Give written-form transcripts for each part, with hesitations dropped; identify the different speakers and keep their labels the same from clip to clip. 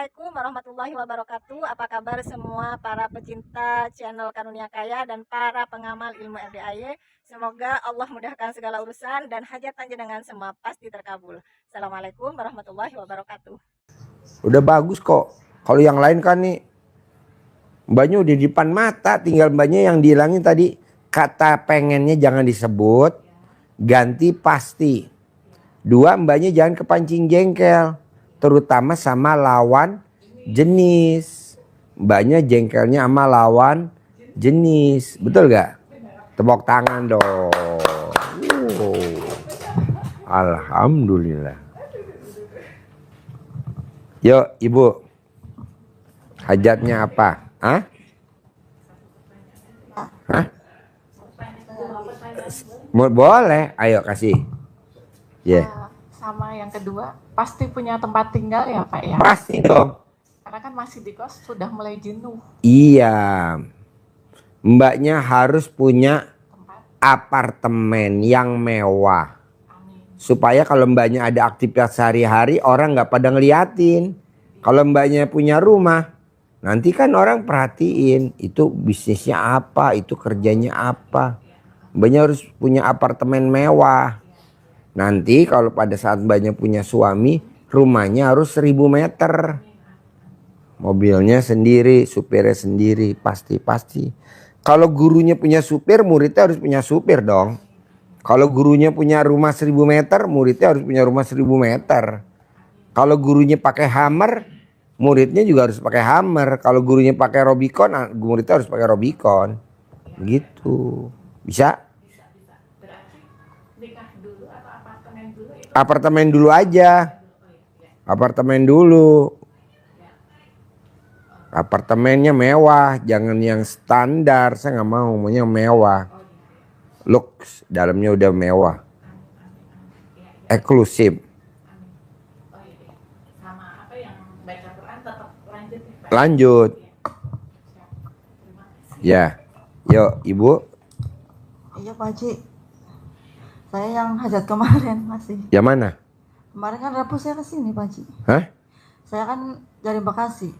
Speaker 1: Assalamualaikum warahmatullahi wabarakatuh. Apa kabar semua para pecinta channel Karunia Kaya dan para pengamal ilmu RDAY? Semoga Allah mudahkan segala urusan dan hajat panjenengan semua pasti terkabul. Assalamualaikum warahmatullahi wabarakatuh.
Speaker 2: Udah bagus kok. Kalau yang lain kan nih mbaknya udah di depan mata, tinggal mbaknya yang dihilangin tadi. Kata pengennya jangan disebut, ganti pasti. Dua, mbaknya jangan kepancing jengkel, terutama sama lawan jenis. Mbaknya jengkelnya sama lawan jenis, betul gak? Tepuk tangan dong. Alhamdulillah. Yuk ibu, hajatnya apa? Hah? Boleh, ayo kasih. Ya. Yeah.
Speaker 3: Sama yang kedua, pasti punya tempat tinggal ya Pak ya?
Speaker 2: Pasti dong.
Speaker 3: Karena kan masih di kos, sudah mulai jenuh.
Speaker 2: Iya. Mbaknya harus punya apartemen yang mewah.
Speaker 3: Amin.
Speaker 2: Supaya kalau mbaknya ada aktivitas sehari-hari, orang nggak pada ngeliatin. Kalau mbaknya punya rumah, nanti kan orang perhatiin. Itu bisnisnya apa, itu kerjanya apa. Mbaknya harus punya apartemen mewah. Nanti kalau pada saat mbaknya punya suami, rumahnya harus 1000 meter. Mobilnya sendiri, supirnya sendiri, pasti. Kalau gurunya punya supir, muridnya harus punya supir dong. Kalau gurunya punya rumah 1000 meter, muridnya harus punya rumah 1000 meter. Kalau gurunya pakai Hummer, muridnya juga harus pakai Hummer. Kalau gurunya pakai Robicon, muridnya harus pakai Robicon. Gitu. Bisa? Apartemen dulu aja. Apartemen dulu. Apartemennya mewah, jangan yang standar. Saya nggak mau, maunya mewah. Lux, dalamnya udah mewah. Eksklusif. Lanjut. Ya. Yuk, Ibu.
Speaker 4: Iya Pak Haji. Saya yang hajat kemarin masih.
Speaker 2: Yang mana?
Speaker 4: Kemarin kan Rabu saya kesini Pak Haji.
Speaker 2: Hah?
Speaker 4: Saya kan dari Bekasi.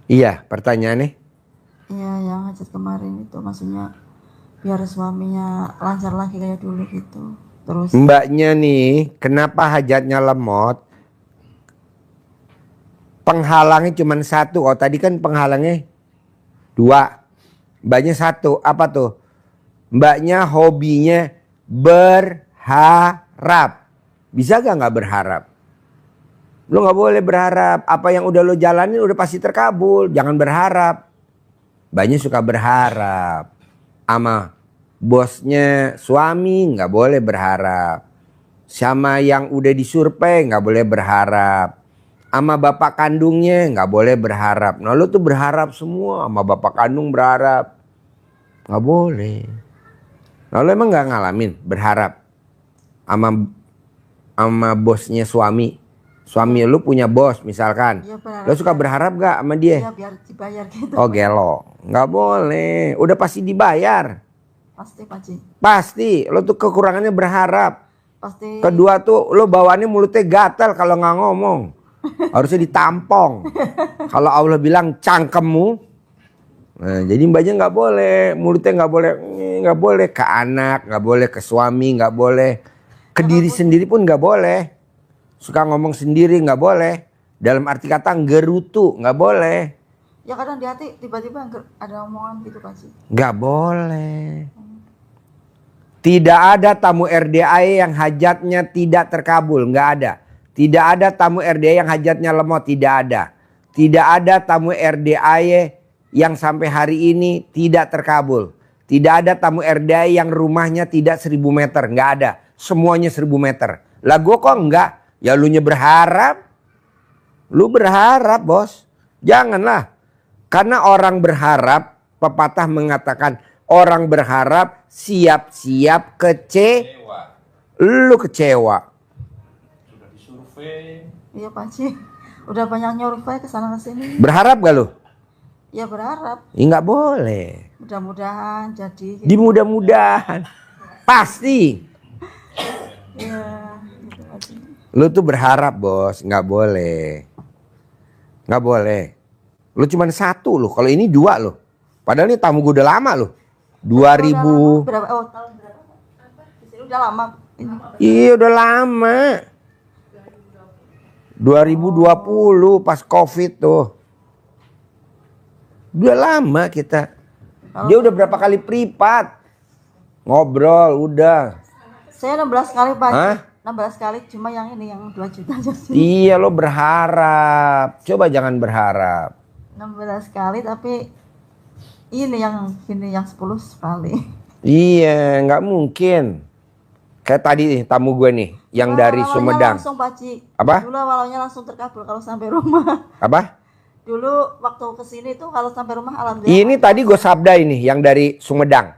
Speaker 2: Iya, pertanyaannya.
Speaker 4: Iya, yang hajat kemarin itu maksudnya biar suaminya lancar lagi kayak dulu gitu. Terus
Speaker 2: Mbaknya nih, kenapa hajatnya lemot? Penghalangnya cuma satu. Oh tadi kan penghalangnya 2. Mbaknya 1. Apa tuh? Mbaknya hobinya berharap. Bisa nggak berharap? Lo nggak boleh berharap. Apa yang udah lo jalanin udah pasti terkabul. Jangan berharap. Mbaknya suka berharap. Sama bosnya suami nggak boleh berharap. Sama yang udah disurvei nggak boleh berharap. Sama bapak kandungnya nggak boleh berharap. Nah lo tuh berharap semua. Sama bapak kandung berharap. Nggak boleh. Nah lo emang nggak ngalamin berharap sama bosnya suami. Suami lu punya bos misalkan.
Speaker 4: ya
Speaker 2: Lo suka berharap gak sama dia?
Speaker 4: ya biar dibayar gitu.
Speaker 2: Oh gelo. Nggak boleh. Udah pasti dibayar.
Speaker 4: Pasti Pak Haji.
Speaker 2: Pasti. Lo tuh kekurangannya berharap.
Speaker 4: Pasti.
Speaker 2: Kedua tuh lo bawaannya mulutnya gatal kalau nggak ngomong. Harusnya ditampong. Kalau Allah bilang cangkemmu. Nah, jadi mbaknya nggak boleh. Mulutnya nggak boleh ke anak, nggak boleh ke suami, nggak boleh ke diri sendiri pun nggak boleh. Suka ngomong sendiri nggak boleh. Dalam arti kata gerutu nggak boleh.
Speaker 4: Ya kadang di hati tiba-tiba ada omongan gitu Pak Haji.
Speaker 2: Nggak boleh. Tidak ada tamu RDAY yang hajatnya tidak terkabul. Nggak ada. Tidak ada tamu RDAY yang hajatnya lemot. Tidak ada. Tidak ada tamu RDAY yang sampai hari ini tidak terkabul. Tidak ada tamu RDAY yang rumahnya tidak 1000 meter. Nggak ada. Semuanya 1000 meter. Lah gue kok enggak? Ya lu nya berharap. Lu berharap bos. Janganlah. Karena orang berharap, pepatah mengatakan orang berharap siap-siap kecewa. Lu kecewa.
Speaker 5: Sudah disurvei.
Speaker 4: Iya Pak Haji. Udah banyak nyurvei kesana kesini.
Speaker 2: Berharap gak lu?
Speaker 4: Ya berharap.
Speaker 2: Ya nggak boleh.
Speaker 4: Mudah-mudahan jadi.
Speaker 2: Di mudah-mudahan. Pasti.
Speaker 4: Iya. Gitu Pak Haji.
Speaker 2: Lu tuh berharap bos, nggak boleh. Nggak boleh. Lu cuma satu loh. Kalau ini dua loh. Padahal ini tamu gue udah lama loh. 2000.
Speaker 4: Berapa? Oh, tahun berapa? Di sini udah lama. Ini.
Speaker 2: Iya udah lama. 2020 pas COVID tuh. Udah lama kita. Dia udah berapa kali privat. Ngobrol udah.
Speaker 4: Saya 16 kali Pak.
Speaker 2: Hah?
Speaker 4: 16 kali, cuma yang ini yang 2 juta aja sih.
Speaker 2: Iya lo berharap. Coba jangan berharap.
Speaker 4: 16 kali tapi ini yang 10 sekali.
Speaker 2: Iya nggak mungkin. Kayak tadi nih, tamu gue nih. Yang dari
Speaker 4: Awalnya
Speaker 2: Sumedang.
Speaker 4: langsung Pak Ci.
Speaker 2: Apa?
Speaker 4: Dulu awalnya langsung terkabul kalau sampai rumah.
Speaker 2: Apa?
Speaker 4: Dulu waktu kesini tuh kalau sampai rumah alhamdulillah.
Speaker 2: Ini tadi gue sabda ini yang dari Sumedang.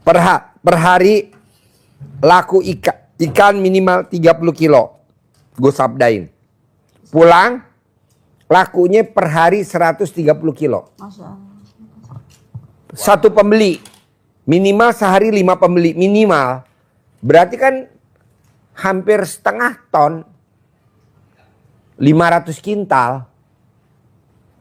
Speaker 2: Per hari laku ikan minimal 30 kilo. Gue sabdain. Pulang lakunya per hari 130 kilo.
Speaker 4: Masya Allah.
Speaker 2: Satu pembeli. Minimal sehari 5 pembeli. Minimal. Berarti kan hampir setengah ton. 500 kintal.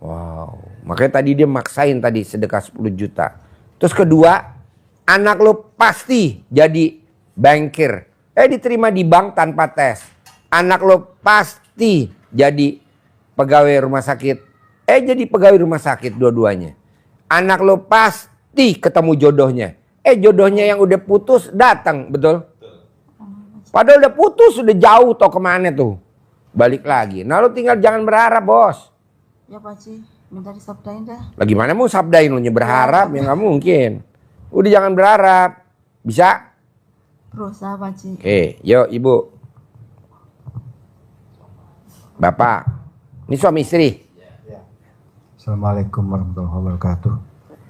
Speaker 2: Wow. Makanya tadi dia maksain tadi sedekah 10 juta. Terus kedua, anak lo pasti jadi bankir. Diterima di bank tanpa tes. Anak lo pasti jadi pegawai rumah sakit. Jadi pegawai rumah sakit dua-duanya. Anak lo pasti ketemu jodohnya. Jodohnya yang udah putus datang, betul? Padahal udah putus, udah jauh toh kemana tuh. Balik lagi. Nah lo tinggal jangan berharap bos.
Speaker 4: Ya Pak Ci, minta disabdain dah.
Speaker 2: Lah gimana mau sabdain lo berharap ya nggak mungkin. Udah jangan berharap. Bisa?
Speaker 4: Berusaha Pak Ci.
Speaker 2: Oke, yuk ibu. Bapak. Ini suami istri.
Speaker 6: Assalamualaikum warahmatullahi wabarakatuh.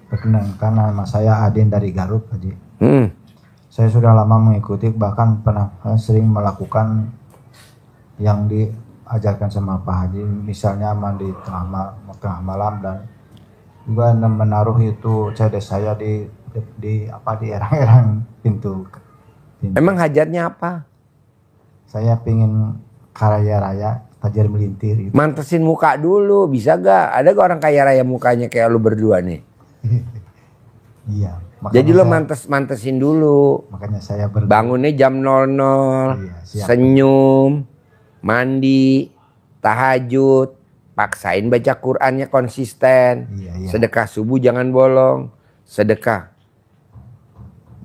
Speaker 6: Perkenalkan nama saya Adin dari Garut, Pak Ji. Saya sudah lama mengikuti, bahkan pernah sering melakukan yang diajarkan sama Pak Haji, misalnya mandi tengah malam dan juga menaruh itu CD saya di erang-erang pintu.
Speaker 2: Emang hajatnya apa?
Speaker 6: Saya pingin kaya raya, tajir melintir. Gitu.
Speaker 2: Mantesin muka dulu, bisa gak? Ada gak orang kaya raya mukanya kayak lu berdua nih?
Speaker 6: Iya.
Speaker 2: Jadi lo mantesin dulu.
Speaker 6: Makanya saya
Speaker 2: bangunnya jam 00,
Speaker 6: iya, siap.
Speaker 2: Senyum, mandi, tahajud, paksain baca Qur'annya konsisten.
Speaker 6: Iya.
Speaker 2: Sedekah subuh jangan bolong, sedekah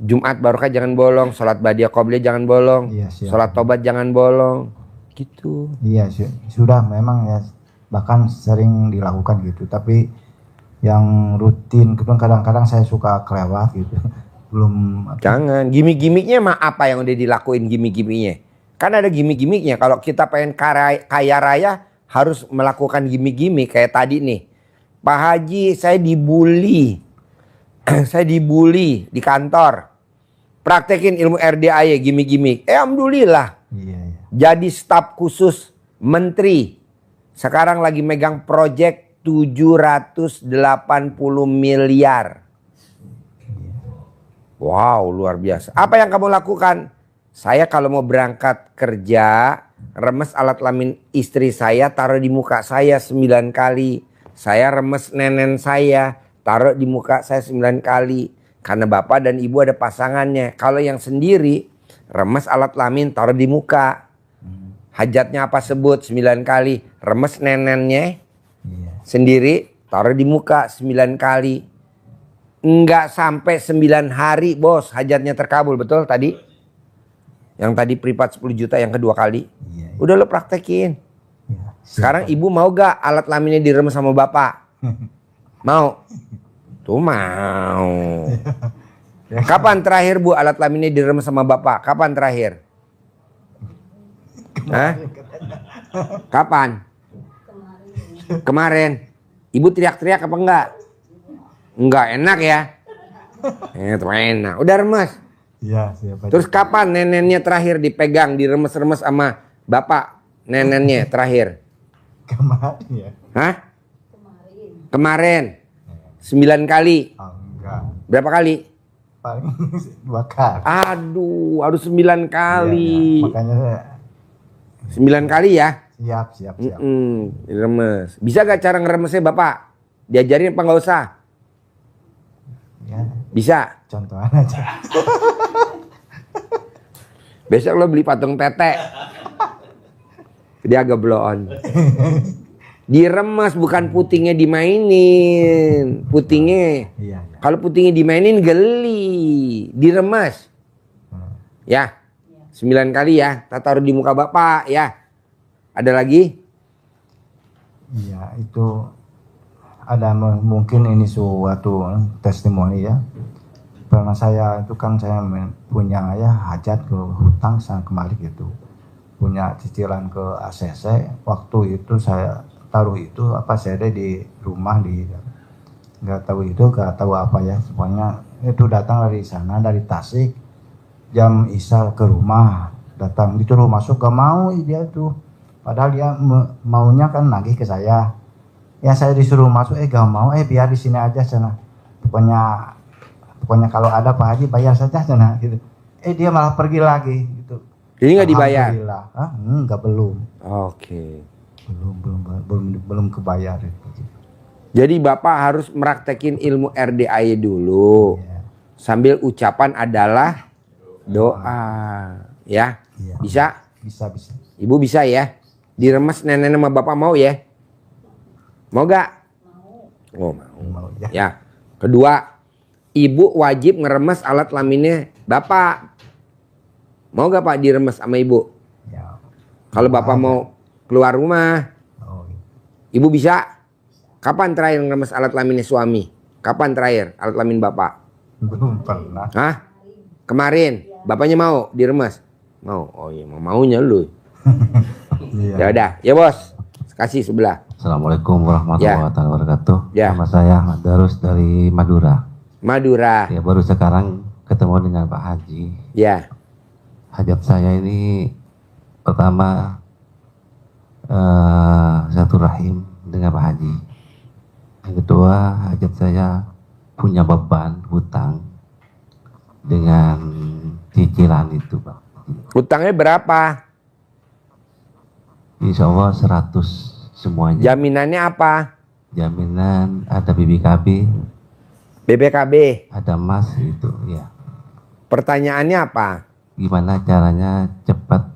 Speaker 2: Jumat barokah jangan bolong, sholat badiah qobliyah jangan bolong,
Speaker 6: Iya,
Speaker 2: sholat tobat jangan bolong, gitu.
Speaker 6: Iya, sudah memang ya, bahkan sering dilakukan gitu, tapi yang rutin kadang-kadang saya suka kelewat gitu. Belum.
Speaker 2: Jangan, gimmick-gimmicknya mah apa yang udah dilakuin gimmick-gimmicknya? Kan ada gimmick-gimmicknya. Kalau kita pengen kaya raya harus melakukan gimmick-gimmick kayak tadi nih. Pak Haji, saya dibully. Saya dibully di kantor. Praktekin ilmu RDAY gimmick-gimmick. Alhamdulillah.
Speaker 6: Iya.
Speaker 2: Jadi staf khusus menteri. Sekarang lagi megang proyek 780 miliar. Wow, luar biasa. Apa yang kamu lakukan? Saya kalau mau berangkat kerja, remes alat kelamin istri saya, taruh di muka saya 9 kali. Saya remes nenen saya, taruh di muka saya 9 kali. Karena bapak dan ibu ada pasangannya. Kalau yang sendiri, remes alat kelamin, taruh di muka. Hajatnya apa sebut 9 kali. Remes nenennya sendiri, taruh di muka 9 kali. Enggak sampai 9 hari bos, hajatnya terkabul. Betul tadi? Yang tadi privat 10 juta yang kedua kali.
Speaker 6: Iya.
Speaker 2: Udah lo praktekin.
Speaker 6: Iya.
Speaker 2: Sekarang ibu mau gak alat kelaminnya diremes sama bapak? Mau? Tuh mau. Kapan terakhir bu alat kelaminnya diremes sama bapak? Kapan terakhir? Hah? Kapan? Kemarin. Ibu teriak-teriak apa enggak? Enggak enak ya? Itu enak. Udah remes.
Speaker 6: Iya, siapa.
Speaker 2: Terus kapan nenennya terakhir dipegang, diremes-remes sama bapak? Nenennya terakhir?
Speaker 6: Kemarin ya?
Speaker 2: Hah? Kemarin. 9 kali.
Speaker 6: Oh, enggak.
Speaker 2: Berapa kali?
Speaker 6: Paling 2 kali.
Speaker 2: Aduh, harus 9 kali.
Speaker 6: Iya. Makanya saya
Speaker 2: 9 kali ya?
Speaker 6: Siap.
Speaker 2: Diremes. Bisa gak cara ngeremesnya Bapak? Diajarin apa nggak usah?
Speaker 6: Ya,
Speaker 2: Bisa.
Speaker 6: contohan aja.
Speaker 2: Besok lo beli patung tete. Dia agak blow on. Diremes bukan putingnya dimainin. Putingnya.
Speaker 6: Iya.
Speaker 2: Kalau putingnya dimainin geli. Diremes. Ya. 9 kali ya. Kita taruh di muka Bapak ya. Ada lagi?
Speaker 6: Iya, itu ada mungkin ini suatu testimoni ya. Karena saya itu kan saya punya ya hajat ke hutang sana kembali gitu. Punya cicilan ke ACC. Waktu itu saya taruh itu apa saya ada di rumah di nggak tahu apa ya. Pokoknya itu datang dari sana dari Tasik. Jam Isya ke rumah. Datang disuruh masuk gak mau dia tuh. Padahal dia maunya kan nagih ke saya. Ya saya disuruh masuk, gak mau, biar di sini aja sana. Pokoknya kalau ada Pak Haji bayar saja sana gitu. Dia malah pergi lagi gitu.
Speaker 2: Jadi nggak dibayar?
Speaker 6: Alhamdulillah. Enggak, belum.
Speaker 2: Oke.
Speaker 6: Belum kebayar itu.
Speaker 2: Jadi Bapak harus meraktekin ilmu RDAY dulu.
Speaker 6: Iya.
Speaker 2: Sambil ucapan adalah doa. Ya.
Speaker 6: Iya.
Speaker 2: Bisa?
Speaker 6: Bisa.
Speaker 2: Ibu bisa ya? Diremes nenek sama Bapak mau ya? Mau gak? Mau.
Speaker 6: Mau ya.
Speaker 2: Ya. Kedua, Ibu wajib ngeremes alat laminnya Bapak. Mau gak Pak diremes sama Ibu?
Speaker 6: Ya.
Speaker 2: Kalau Bapak mau keluar rumah,
Speaker 6: Oh,
Speaker 2: Ibu bisa? Kapan terakhir ngeremes alat laminnya suami? Kapan terakhir alat lamin Bapak?
Speaker 6: belum pernah.
Speaker 2: Hah? Kemarin? Bapaknya mau diremes? Mau? Oh iya, maunya lu.
Speaker 6: Iya.
Speaker 2: Ya udah, ya bos. Kasih sebelah.
Speaker 7: Assalamualaikum warahmatullahi wabarakatuh.
Speaker 2: Ya.
Speaker 7: Nama saya Ahmad Darus dari Madura.
Speaker 2: Madura.
Speaker 7: Ya, baru sekarang ketemu dengan Pak Haji.
Speaker 2: Ya.
Speaker 7: Hajat saya ini pertama satu rahim dengan Pak Haji. Yang kedua, hajat saya punya beban hutang dengan cicilan itu, Pak.
Speaker 2: Hutangnya berapa?
Speaker 7: Insya Allah 100 semuanya.
Speaker 2: Jaminannya apa?
Speaker 7: Jaminan ada BBKB,
Speaker 2: BPKB.
Speaker 7: ada emas itu, ya.
Speaker 2: Pertanyaannya apa?
Speaker 7: Gimana caranya cepat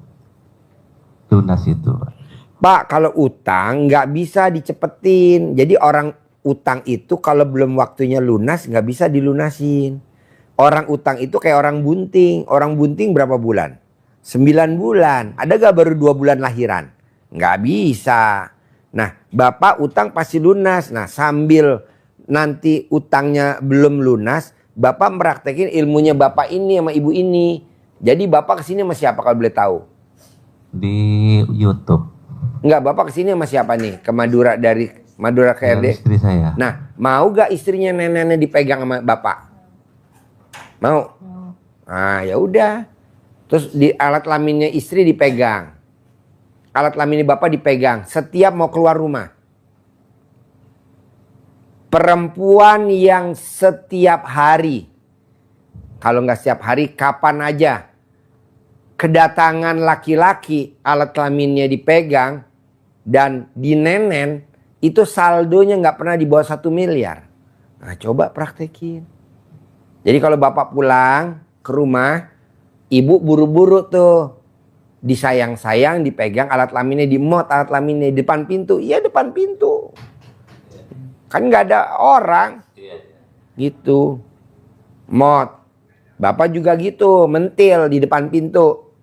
Speaker 7: lunas itu, Pak?
Speaker 2: Pak, kalau utang nggak bisa dicepetin. Jadi orang utang itu kalau belum waktunya lunas nggak bisa dilunasin. Orang utang itu kayak orang bunting. Orang bunting berapa bulan? 9 bulan. Ada gak baru 2 bulan lahiran? Nggak bisa. Nah, Bapak utang pasti lunas. Nah, sambil nanti utangnya belum lunas, Bapak meraktekin ilmunya Bapak ini sama Ibu ini. Jadi Bapak kesini sama siapa kalau boleh tahu?
Speaker 7: Di YouTube.
Speaker 2: Enggak, Bapak kesini sama siapa nih? Ke Madura, dari Madura ke
Speaker 7: Dengan
Speaker 2: RD?
Speaker 7: istri saya.
Speaker 2: Nah, mau gak istrinya neneknya dipegang sama Bapak? Mau? Ah, ya udah. Terus di alat laminnya istri dipegang. Alat laminnya Bapak dipegang setiap mau keluar rumah. Perempuan yang setiap hari, kalau nggak setiap hari, kapan aja kedatangan laki-laki, alat kelaminnya dipegang dan dinenen, itu saldonya nggak pernah di bawah 1 miliar. Nah, coba praktekin. Jadi kalau Bapak pulang ke rumah, Ibu buru-buru tuh, disayang-sayang, dipegang alat laminnya, dimot alat laminnya di depan pintu. Iya, depan pintu. Kan nggak ada orang. Gitu. Mot. Bapak juga gitu, mentil di depan pintu.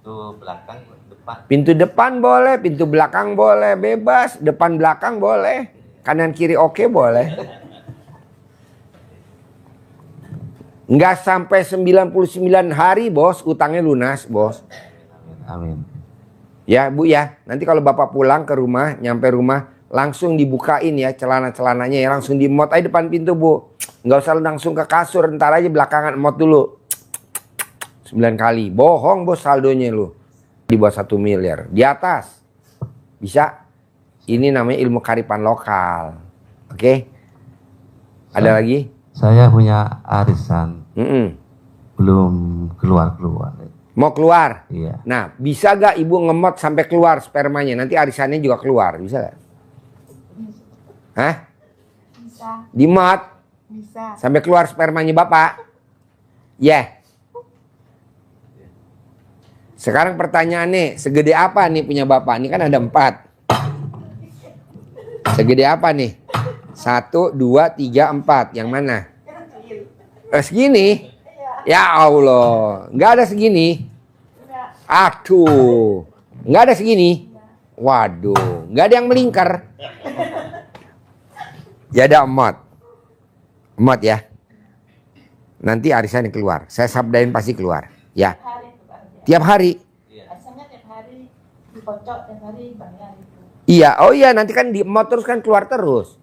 Speaker 7: Itu belakang, depan.
Speaker 2: Pintu depan boleh, pintu belakang boleh, bebas. Depan belakang boleh, kanan kiri oke boleh. Nggak sampai 99 hari bos, utangnya lunas bos.
Speaker 7: Amin.
Speaker 2: Ya Bu ya, nanti kalau Bapak pulang ke rumah, nyampe rumah, langsung dibukain ya celana-celananya ya, langsung dimot aja depan pintu Bu. Nggak usah langsung ke kasur, ntar aja belakangan mot dulu. 9 kali, bohong bos saldonya lu. Di bawah 1 miliar, di atas. Bisa, ini namanya ilmu karipan lokal. Oke? Ada lagi?
Speaker 7: Saya punya arisan,
Speaker 2: Mm-mm.
Speaker 7: belum keluar-keluar.
Speaker 2: Mau keluar.
Speaker 7: Iya.
Speaker 2: Nah, bisa gak ibu ngemot sampai keluar spermanya? Nanti arisannya juga keluar, bisa gak? Hah?
Speaker 3: Bisa.
Speaker 2: Dimot
Speaker 3: Bisa.
Speaker 2: sampai keluar spermanya bapak? Ya. Sekarang pertanyaannya, segede apa nih punya bapak? Ini kan ada 4. Segede apa nih? 1, 2, 3, 4. Yang mana? Segini? Ya Allah, nggak ada segini. Aduh, nggak ada segini. Waduh, nggak ada yang melingkar. Ya ada emot ya. Nanti arisan yang keluar. Saya sabdain pasti keluar. Ya. Tiap hari.
Speaker 3: Asalnya tiap hari dikocok, tiap hari bayar itu.
Speaker 2: Iya, oh iya nanti kan di emot terus kan keluar terus.